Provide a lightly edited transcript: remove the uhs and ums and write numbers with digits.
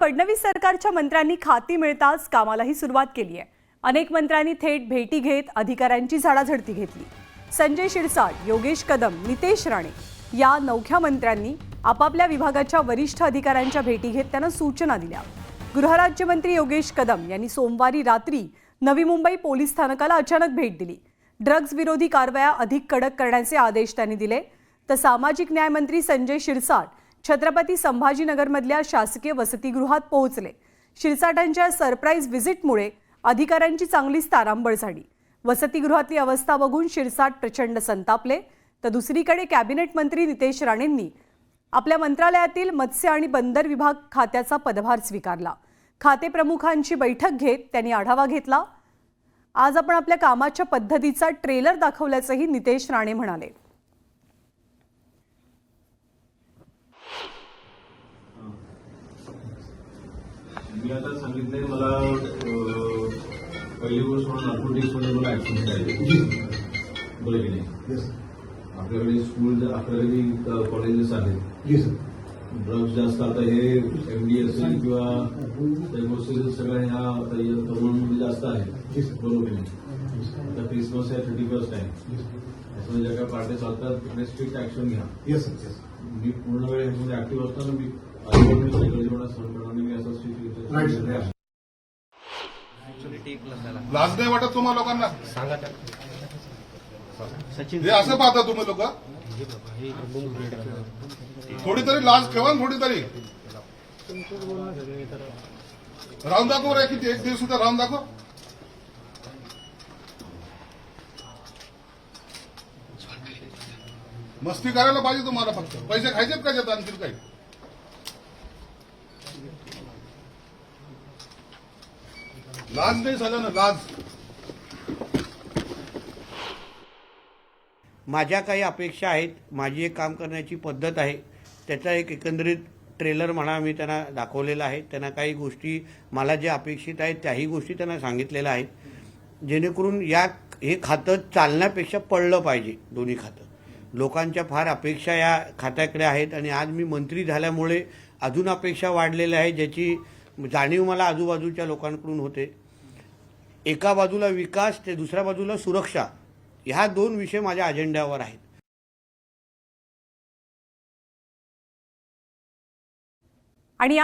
फडणवीस सरकारच्या मंत्र्यांनी खाती मिळताच कामालाही सुरुवात केली आहे। अनेक मंत्र्यांनी थेट भेटी घेत अधिकाऱ्यांची झाडाझडती घेतली। संजय शिरसाट, योगेश कदम, नितेश राणे या नौख्या मंत्र्यांनी आपापल्या विभागाच्या वरिष्ठ अधिकाऱ्यांच्या भेटी घेत त्यांना सूचना दिल्या। गृहराज्यमंत्री योगेश कदम यांनी सोमवारी रात्री नवी मुंबई पोलीस स्थानकाला अचानक भेट दिली। ड्रग्ज विरोधी कारवाया अधिक कडक करण्याचे आदेश त्यांनी दिले। तर सामाजिक न्याय मंत्री संजय शिरसाट छत्रपती संभाजीनगरमधल्या शासकीय वसतिगृहात पोहोचले। शिरसाटांच्या सरप्राईज व्हिजिटमुळे अधिकाऱ्यांची चांगलीच तारांबळ झाली। वसतिगृहातली अवस्था बघून शिरसाट प्रचंड संतापले। तर दुसरीकडे कॅबिनेट मंत्री नितेश राणेंनी आपल्या मंत्रालयातील मत्स्य आणि बंदर विभाग खात्याचा पदभार स्वीकारला। खाते प्रमुखांची बैठक घेत त्यांनी आढावा घेतला। आज आपण आपल्या कामाच्या पद्धतीचा ट्रेलर दाखवल्याचंही नितेश राणे म्हणाले। मी आता सांगितले मला पहिली गोष्ट म्हणून नार्कोटिक्समध्ये मला ऍक्सिडेंट आहे बरोबर की नाही। आपल्याकडे स्कूल अकरावी कॉलेजेस आहेत, ड्रग्ज जास्त आता हे एमडी असेल किंवा सगळ्या ह्या तरुणांमध्ये जास्त आहे बरोबर की नाही। आता क्रिसमस आहे, 31 आहे, त्याच्यामध्ये ज्या काही पार्ट्या चालतात तिकडे स्ट्रिक्ट ऍक्शन घ्या। मी पूर्ण वेळ ह्याच्यामध्ये ऍक्टिव्ह असताना मी लाज नाही वाटत तुम्हा लोकांना? हे असं पाहता तुम्ही लोक? थोडी तरी लाज ठेवा, थोडी तरी राहून दाखव रे, किती एक दिवस सुद्धा राहून दाखव। मस्ती करायला पाहिजे तुम्हाला, फक्त पैसे खायचेत का त्यात आणखी काही? लाज नाही झालं ना, लाज। माझ्या काही अपेक्षा आहेत, माझी एक काम करण्याची पद्धत आहे, त्याचा एक एकंदरीत ट्रेलर म्हणा मी त्यांना दाखवलेला आहे। त्यांना काही गोष्टी मला जे अपेक्षित आहेत त्याही गोष्टी त्यांना सांगितलेल्या आहेत, जेणेकरून हे खातं चालण्यापेक्षा पडलं पाहिजे। दोन्ही खातं लोकांच्या फार अपेक्षा या खात्याकडे आहेत आणि आज मी मंत्री झाल्यामुळे अजून अपेक्षा वाढलेल्या आहेत, ज्याची जाणीव मला आजूबाजूच्या लोकांकडून होते। एका बाजूला विकास ते दुसऱ्या बाजूला सुरक्षा, ह्या दोन विषय माझ्या अजेंड्यावर आहेत। आणि